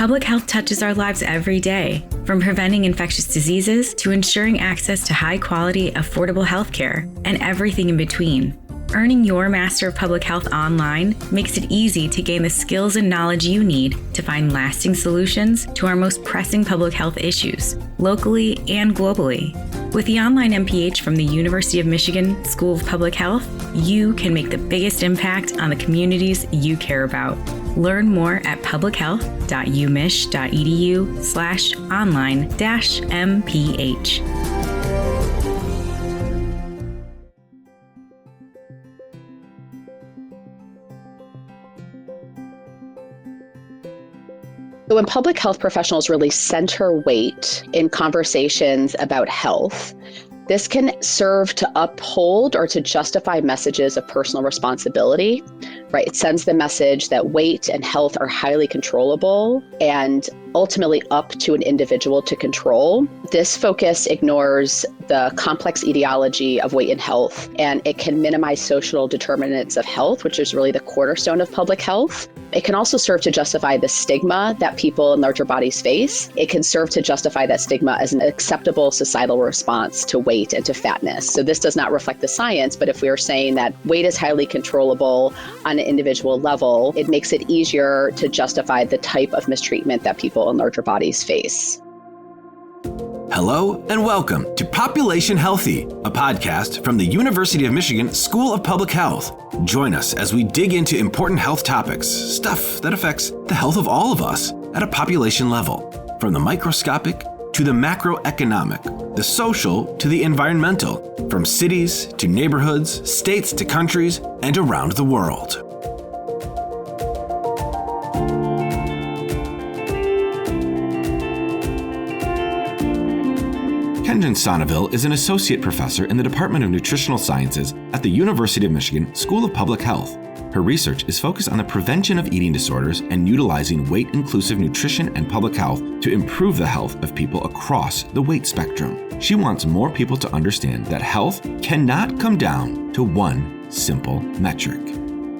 Public health touches our lives every day, from preventing infectious diseases to ensuring access to high-quality, affordable healthcare, and everything in between. Earning your Master of Public Health online makes it easy to gain the skills and knowledge you need to find lasting solutions to our most pressing public health issues, locally and globally. With the online MPH from the University of Michigan School of Public Health, you can make the biggest impact on the communities you care about. Learn more at publichealth.umich.edu/online-MPH. So when public health professionals really center weight in conversations about health, this can serve to uphold or to justify messages of personal responsibility, right? It sends the message that weight and health are highly controllable and ultimately up to an individual to control. This focus ignores the complex etiology of weight and health, and it can minimize social determinants of health, which is really the cornerstone of public health. It can also serve to justify the stigma that people in larger bodies face. It can serve to justify that stigma as an acceptable societal response to weight and to fatness. So this does not reflect the science, but if we are saying that weight is highly controllable on an individual level, it makes it easier to justify the type of mistreatment that people in larger bodies face. Hello and welcome to Population Healthy, a podcast from the University of Michigan School of Public Health. Join us as we dig into important health topics, stuff that affects the health of all of us at a population level, from the microscopic to the macroeconomic, the social to the environmental, from cities to neighborhoods, states to countries, and around the world. Kendrin Sonneville is an associate professor in the Department of Nutritional Sciences at the University of Michigan School of Public Health. Her research is focused on the prevention of eating disorders and utilizing weight-inclusive nutrition and public health to improve the health of people across the weight spectrum. She wants more people to understand that health cannot come down to one simple metric.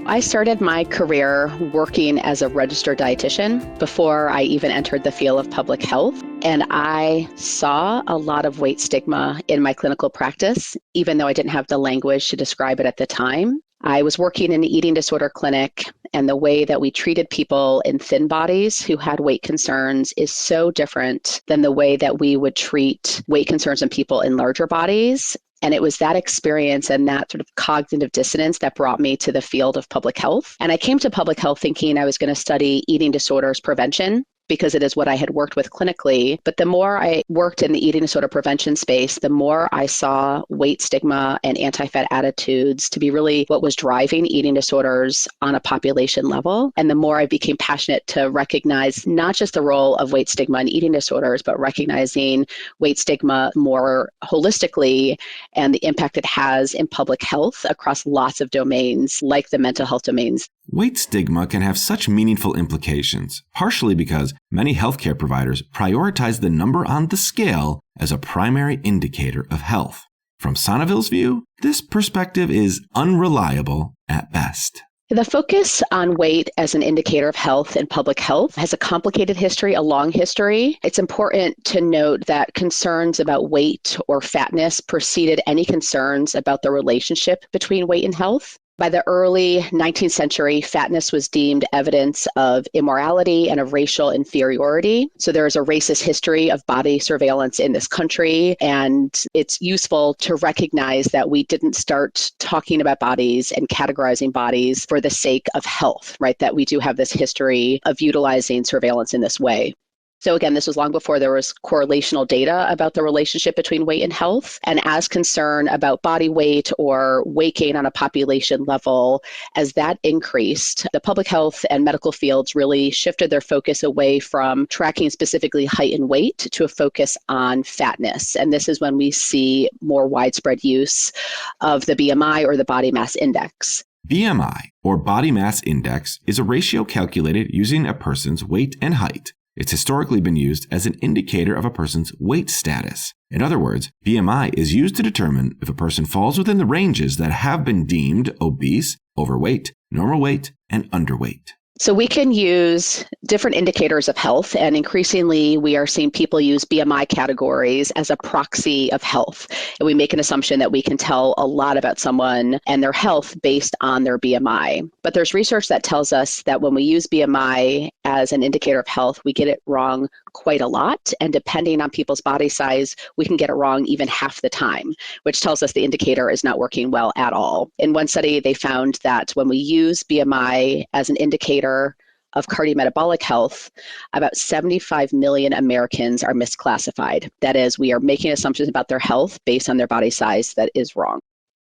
I started my career working as a registered dietitian before I even entered the field of public health. And I saw a lot of weight stigma in my clinical practice, even though I didn't have the language to describe it at the time. I was working in an eating disorder clinic, and the way that we treated people in thin bodies who had weight concerns is so different than the way that we would treat weight concerns in people in larger bodies. And it was that experience and that sort of cognitive dissonance that brought me to the field of public health. And I came to public health thinking I was going to study eating disorders prevention, because it is what I had worked with clinically. But the more I worked in the eating disorder prevention space, the more I saw weight stigma and anti-fat attitudes to be really what was driving eating disorders on a population level. And the more I became passionate to recognize not just the role of weight stigma in eating disorders, but recognizing weight stigma more holistically and the impact it has in public health across lots of domains, like the mental health domains. Weight stigma can have such meaningful implications, partially because many healthcare providers prioritize the number on the scale as a primary indicator of health. From Sonneville's view, this perspective is unreliable at best. The focus on weight as an indicator of health in public health has a complicated history, a long history. It's important to note that concerns about weight or fatness preceded any concerns about the relationship between weight and health. By the early 19th century, fatness was deemed evidence of immorality and of racial inferiority. So there is a racist history of body surveillance in this country, and it's useful to recognize that we didn't start talking about bodies and categorizing bodies for the sake of health, right? That we do have this history of utilizing surveillance in this way. So again, this was long before there was correlational data about the relationship between weight and health. And as concern about body weight or weight gain on a population level, as that increased, the public health and medical fields really shifted their focus away from tracking specifically height and weight to a focus on fatness. And this is when we see more widespread use of the BMI or the body mass index. BMI, or body mass index, is a ratio calculated using a person's weight and height. It's historically been used as an indicator of a person's weight status. In other words, BMI is used to determine if a person falls within the ranges that have been deemed obese, overweight, normal weight, and underweight. So we can use different indicators of health, and increasingly we are seeing people use BMI categories as a proxy of health. And we make an assumption that we can tell a lot about someone and their health based on their BMI. But there's research that tells us that when we use BMI as an indicator of health, we get it wrong quite a lot. And depending on people's body size, we can get it wrong even half the time, which tells us the indicator is not working well at all. In one study, they found that when we use BMI as an indicator of cardiometabolic health, about 75 million Americans are misclassified. That is, we are making assumptions about their health based on their body size that is wrong.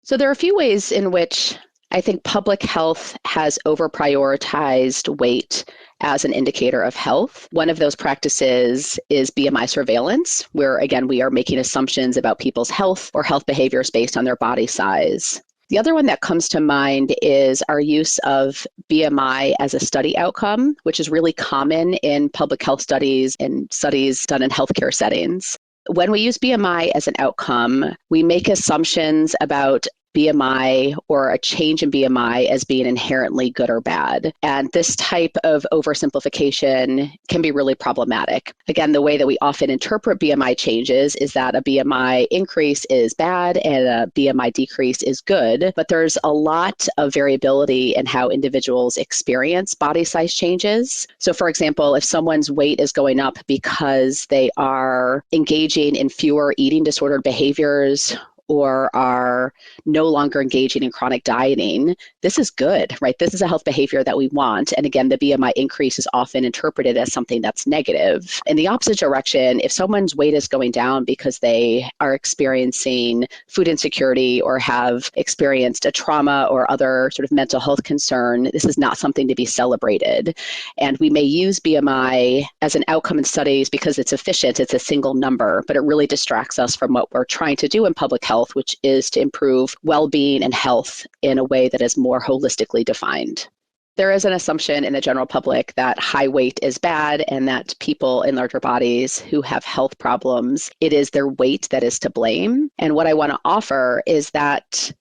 So there are a few ways in which I think public health has over-prioritized weight as an indicator of health. One of those practices is BMI surveillance, where again, we are making assumptions about people's health or health behaviors based on their body size. The other one that comes to mind is our use of BMI as a study outcome, which is really common in public health studies and studies done in healthcare settings. When we use BMI as an outcome, we make assumptions about BMI or a change in BMI as being inherently good or bad. And this type of oversimplification can be really problematic. Again, the way that we often interpret BMI changes is that a BMI increase is bad and a BMI decrease is good, but there's a lot of variability in how individuals experience body size changes. So for example, if someone's weight is going up because they are engaging in fewer eating disordered behaviors or are no longer engaging in chronic dieting, this is good, right? This is a health behavior that we want. And again, the BMI increase is often interpreted as something that's negative. In the opposite direction, if someone's weight is going down because they are experiencing food insecurity or have experienced a trauma or other sort of mental health concern, this is not something to be celebrated. And we may use BMI as an outcome in studies because it's efficient, it's a single number, but it really distracts us from what we're trying to do in public health, which is to improve well-being and health in a way that is more holistically defined. There is an assumption in the general public that high weight is bad and that people in larger bodies who have health problems, it is their weight that is to blame. And what I want to offer is that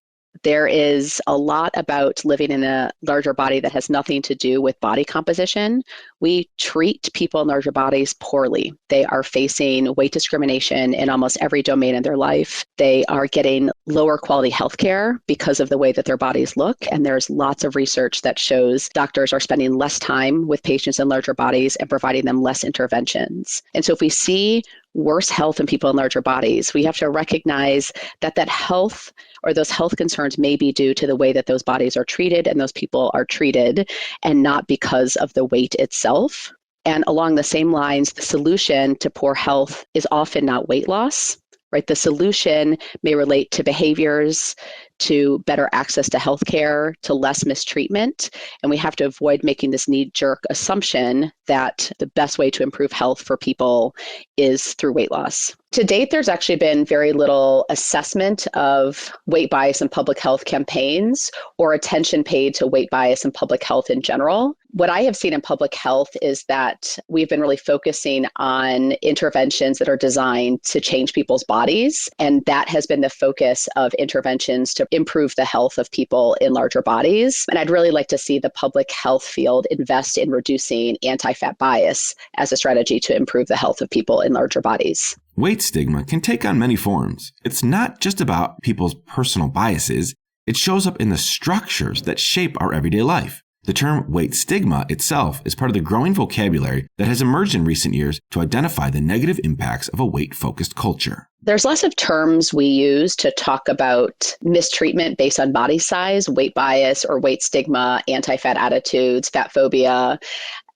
there is a lot about living in a larger body that has nothing to do with body composition. We treat people in larger bodies poorly. They are facing weight discrimination in almost every domain in their life. They are getting lower quality healthcare because of the way that their bodies look. And there's lots of research that shows doctors are spending less time with patients in larger bodies and providing them less interventions. And so if we see worse health in people in larger bodies, we have to recognize that that health or those health concerns may be due to the way that those bodies are treated and those people are treated, and not because of the weight itself. And along the same lines, the solution to poor health is often not weight loss, right? The solution may relate to behaviors, to better access to healthcare, to less mistreatment. And we have to avoid making this knee-jerk assumption that the best way to improve health for people is through weight loss. To date, there's actually been very little assessment of weight bias in public health campaigns or attention paid to weight bias in public health in general. What I have seen in public health is that we've been really focusing on interventions that are designed to change people's bodies. And that has been the focus of interventions to improve the health of people in larger bodies. And I'd really like to see the public health field invest in reducing anti-fat bias as a strategy to improve the health of people in larger bodies. Weight stigma can take on many forms. It's not just about people's personal biases. It shows up in the structures that shape our everyday life. The term weight stigma itself is part of the growing vocabulary that has emerged in recent years to identify the negative impacts of a weight-focused culture. There's lots of terms we use to talk about mistreatment based on body size, weight bias or weight stigma, anti-fat attitudes, fat phobia.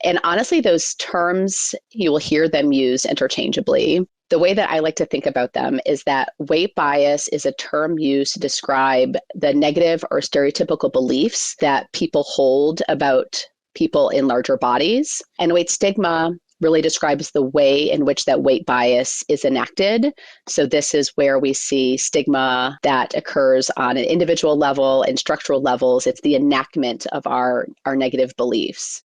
And honestly, those terms, you will hear them used interchangeably. The way that I like to think about them is that weight bias is a term used to describe the negative or stereotypical beliefs that people hold about people in larger bodies. And weight stigma really describes the way in which that weight bias is enacted. So this is where we see stigma that occurs on an individual level and structural levels. It's the enactment of our negative beliefs.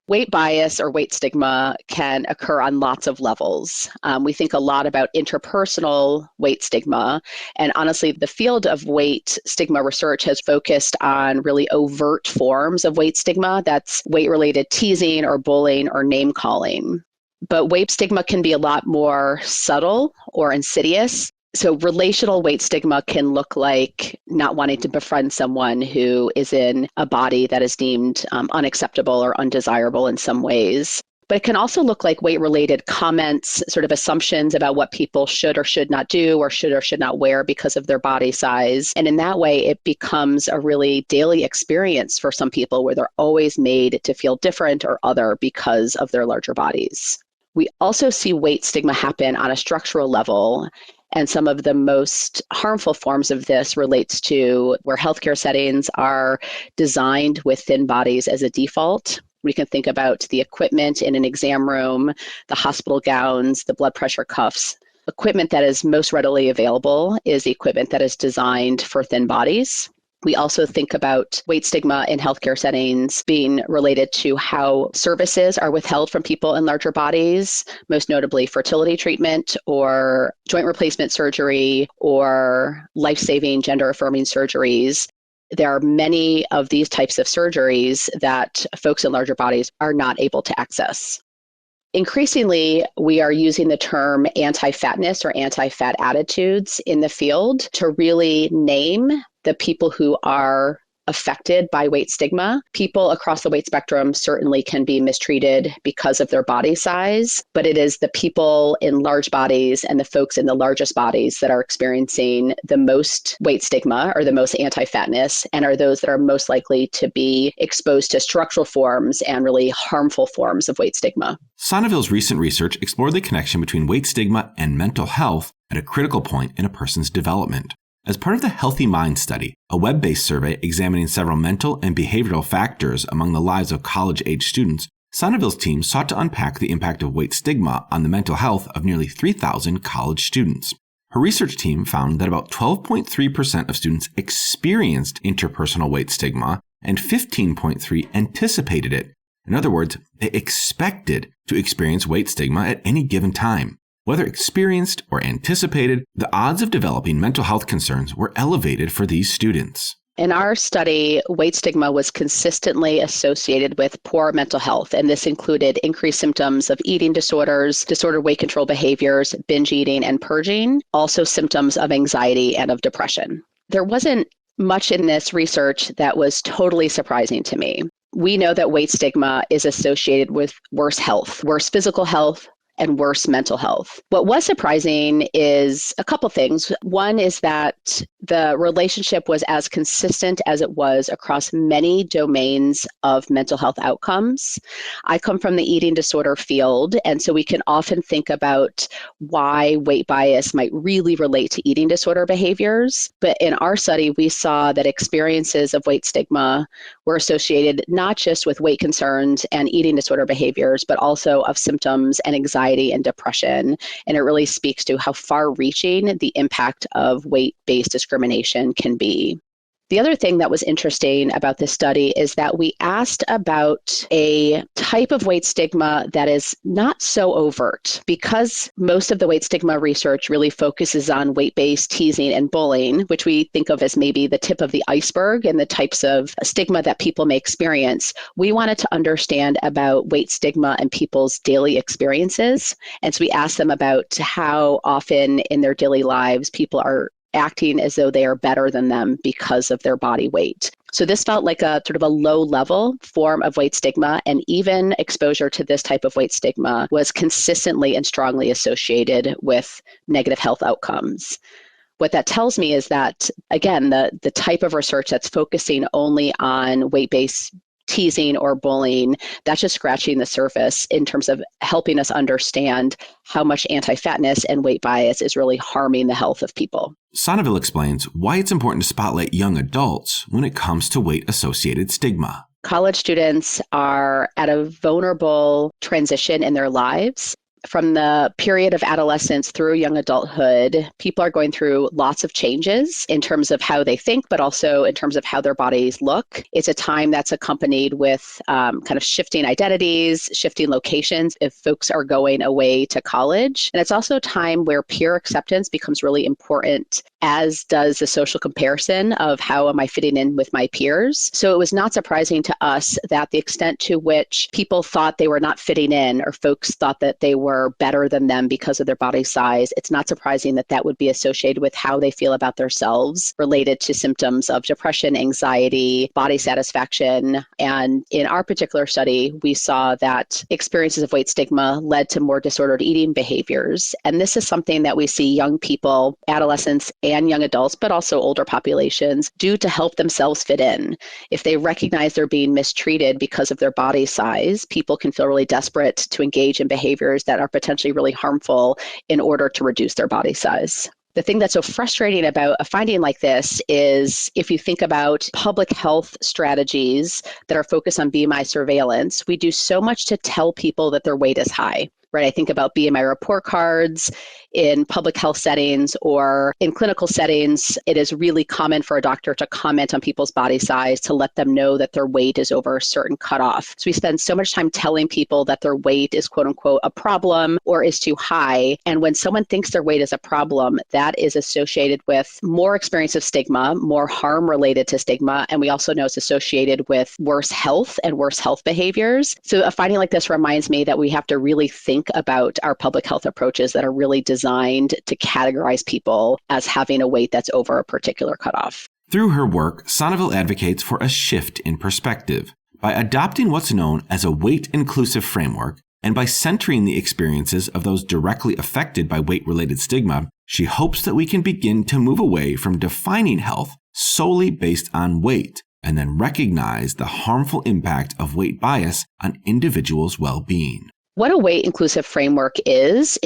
Weight bias or weight stigma can occur on lots of levels. We think a lot about interpersonal weight stigma. And honestly, the field of weight stigma research has focused on really overt forms of weight stigma. That's weight-related teasing or bullying or name-calling. But weight stigma can be a lot more subtle or insidious. So relational weight stigma can look like not wanting to befriend someone who is in a body that is deemed unacceptable or undesirable in some ways. But it can also look like weight-related comments, sort of assumptions about what people should or should not do or should not wear because of their body size. And in that way, it becomes a really daily experience for some people where they're always made to feel different or other because of their larger bodies. We also see weight stigma happen on a structural level. And some of the most harmful forms of this relates to where healthcare settings are designed with thin bodies as a default. We can think about the equipment in an exam room, the hospital gowns, the blood pressure cuffs. Equipment that is most readily available is the equipment that is designed for thin bodies. We also think about weight stigma in healthcare settings being related to how services are withheld from people in larger bodies, most notably fertility treatment or joint replacement surgery or life-saving gender-affirming surgeries. There are many of these types of surgeries that folks in larger bodies are not able to access. Increasingly, we are using the term anti-fatness or anti-fat attitudes in the field to really name the people who are affected by weight stigma. People across the weight spectrum certainly can be mistreated because of their body size, but it is the people in large bodies and the folks in the largest bodies that are experiencing the most weight stigma or the most anti-fatness and are those that are most likely to be exposed to structural forms and really harmful forms of weight stigma. Sonneville's recent research explored the connection between weight stigma and mental health at a critical point in a person's development. As part of the Healthy Mind Study, a web-based survey examining several mental and behavioral factors among the lives of college-age students, Sonneville's team sought to unpack the impact of weight stigma on the mental health of nearly 3,000 college students. Her research team found that about 12.3% of students experienced interpersonal weight stigma and 15.3% anticipated it. In other words, they expected to experience weight stigma at any given time. Whether experienced or anticipated, the odds of developing mental health concerns were elevated for these students. In our study, weight stigma was consistently associated with poor mental health, and this included increased symptoms of eating disorders, disordered weight control behaviors, binge eating, and purging, also symptoms of anxiety and of depression. There wasn't much in this research that was totally surprising to me. We know that weight stigma is associated with worse health, worse physical health, and worse mental health. What was surprising is a couple things. One is that the relationship was as consistent as it was across many domains of mental health outcomes. I come from the eating disorder field, and so we can often think about why weight bias might really relate to eating disorder behaviors. But in our study, we saw that experiences of weight stigma were associated not just with weight concerns and eating disorder behaviors, but also of symptoms and anxiety and depression. And it really speaks to how far-reaching the impact of weight-based discrimination can be. The other thing that was interesting about this study is that we asked about a type of weight stigma that is not so overt. Because most of the weight stigma research really focuses on weight-based teasing and bullying, which we think of as maybe the tip of the iceberg and the types of stigma that people may experience, we wanted to understand about weight stigma and people's daily experiences. And so we asked them about how often in their daily lives people are acting as though they are better than them because of their body weight. So this felt like a sort of a low-level form of weight stigma, and even exposure to this type of weight stigma was consistently and strongly associated with negative health outcomes. What that tells me is that, again, the type of research that's focusing only on weight-based teasing or bullying, that's just scratching the surface in terms of helping us understand how much anti-fatness and weight bias is really harming the health of people. Sonneville explains why it's important to spotlight young adults when it comes to weight-associated stigma. College students are at a vulnerable transition in their lives. from the period of adolescence through young adulthood, people are going through lots of changes in terms of how they think, but also in terms of how their bodies look. It's a time that's accompanied with kind of shifting identities, shifting locations if folks are going away to college. And it's also a time where peer acceptance becomes really important, as does the social comparison of how am I fitting in with my peers. So it was not surprising to us that the extent to which people thought they were not fitting in, or folks thought that they were better than them because of their body size, it's not surprising that that would be associated with how they feel about themselves, related to symptoms of depression, anxiety, body satisfaction. And in our particular study, we saw that experiences of weight stigma led to more disordered eating behaviors. And this is something that we see young people, adolescents and young adults, but also older populations, do to help themselves fit in. If they recognize they're being mistreated because of their body size, people can feel really desperate to engage in behaviors that are potentially really harmful in order to reduce their body size. The thing that's so frustrating about a finding like this is if you think about public health strategies that are focused on BMI surveillance, we do so much to tell people that their weight is high. Right? I think about BMI report cards in public health settings or in clinical settings. It is really common for a doctor to comment on people's body size to let them know that their weight is over a certain cutoff. So we spend so much time telling people that their weight is quote unquote a problem or is too high. And when someone thinks their weight is a problem, that is associated with more experience of stigma, more harm related to stigma. And we also know it's associated with worse health and worse health behaviors. So a finding like this reminds me that we have to really think about our public health approaches that are really designed to categorize people as having a weight that's over a particular cutoff. Through her work, Sonneville advocates for a shift in perspective. By adopting what's known as a weight-inclusive framework, and by centering the experiences of those directly affected by weight-related stigma, she hopes that we can begin to move away from defining health solely based on weight, and then recognize the harmful impact of weight bias on individuals' well-being. What a weight-inclusive framework is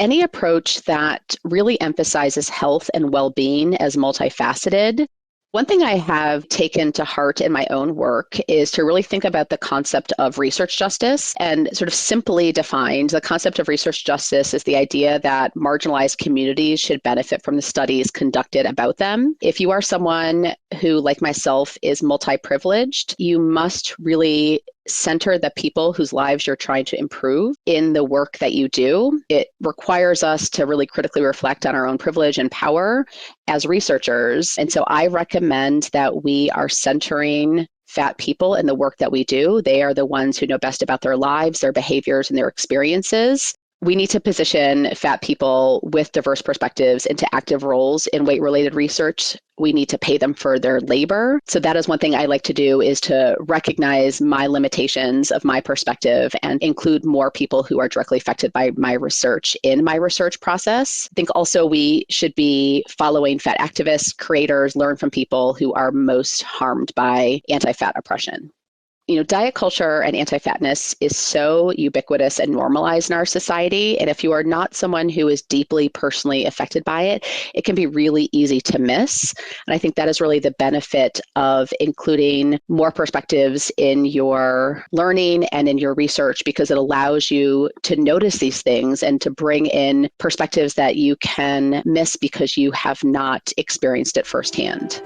any approach that really emphasizes health and well-being as multifaceted. One thing I have taken to heart in my own work is to really think about the concept of research justice, and sort of simply defined, the concept of research justice is the idea that marginalized communities should benefit from the studies conducted about them. If you are someone who, like myself, is multi-privileged, you must really center the people whose lives you're trying to improve in the work that you do. It requires us to really critically reflect on our own privilege and power as researchers. And so I recommend that we are centering fat people in the work that we do. They are the ones who know best about their lives, their behaviors, and their experiences. We need to position fat people with diverse perspectives into active roles in weight-related research. We need to pay them for their labor. So that is one thing I like to do, is to recognize my limitations of my perspective and include more people who are directly affected by my research in my research process. I think also we should be following fat activists, creators, learn from people who are most harmed by anti-fat oppression. Diet culture and anti-fatness is so ubiquitous and normalized in our society. And if you are not someone who is deeply personally affected by it, it can be really easy to miss. And I think that is really the benefit of including more perspectives in your learning and in your research, because it allows you to notice these things and to bring in perspectives that you can miss because you have not experienced it firsthand.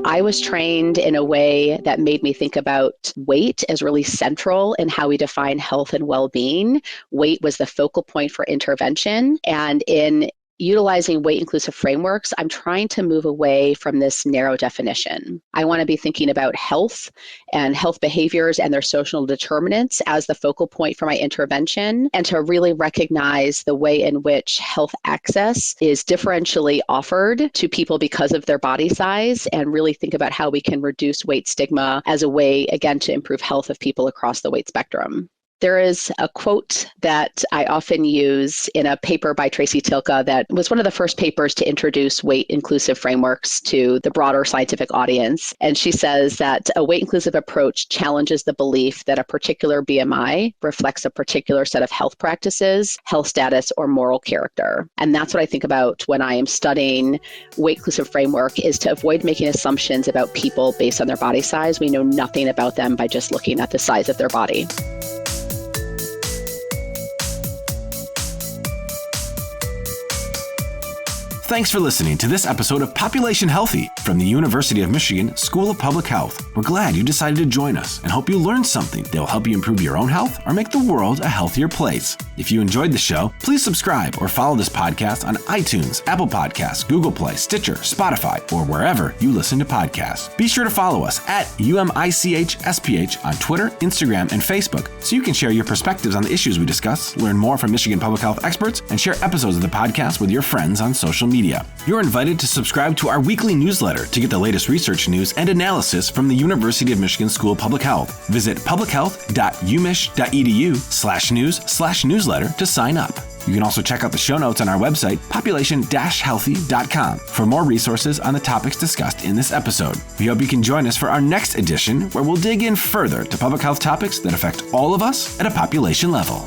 I was trained in a way that made me think about weight as really central in how we define health and well-being. Weight was the focal point for intervention. And in utilizing weight-inclusive frameworks, I'm trying to move away from this narrow definition. I want to be thinking about health and health behaviors and their social determinants as the focal point for my intervention, and to really recognize the way in which health access is differentially offered to people because of their body size, and really think about how we can reduce weight stigma as a way, again, to improve health of people across the weight spectrum. There is a quote that I often use in a paper by Tracy Tilka that was one of the first papers to introduce weight-inclusive frameworks to the broader scientific audience. And she says that a weight-inclusive approach challenges the belief that a particular BMI reflects a particular set of health practices, health status, or moral character. And that's what I think about when I am studying weight-inclusive framework, is to avoid making assumptions about people based on their body size. We know nothing about them by just looking at the size of their body. Thanks for listening to this episode of Population Healthy from the University of Michigan School of Public Health. We're glad you decided to join us and hope you learned something that will help you improve your own health or make the world a healthier place. If you enjoyed the show, please subscribe or follow this podcast on iTunes, Apple Podcasts, Google Play, Stitcher, Spotify, or wherever you listen to podcasts. Be sure to follow us at UMICHSPH on Twitter, Instagram, and Facebook so you can share your perspectives on the issues we discuss, learn more from Michigan public health experts, and share episodes of the podcast with your friends on social media. You're invited to subscribe to our weekly newsletter to get the latest research news and analysis from the University of Michigan School of Public Health. Visit publichealth.umich.edu/news/newsletter to sign up. You can also check out the show notes on our website, population-healthy.com, for more resources on the topics discussed in this episode. We hope you can join us for our next edition, where we'll dig in further to public health topics that affect all of us at a population level.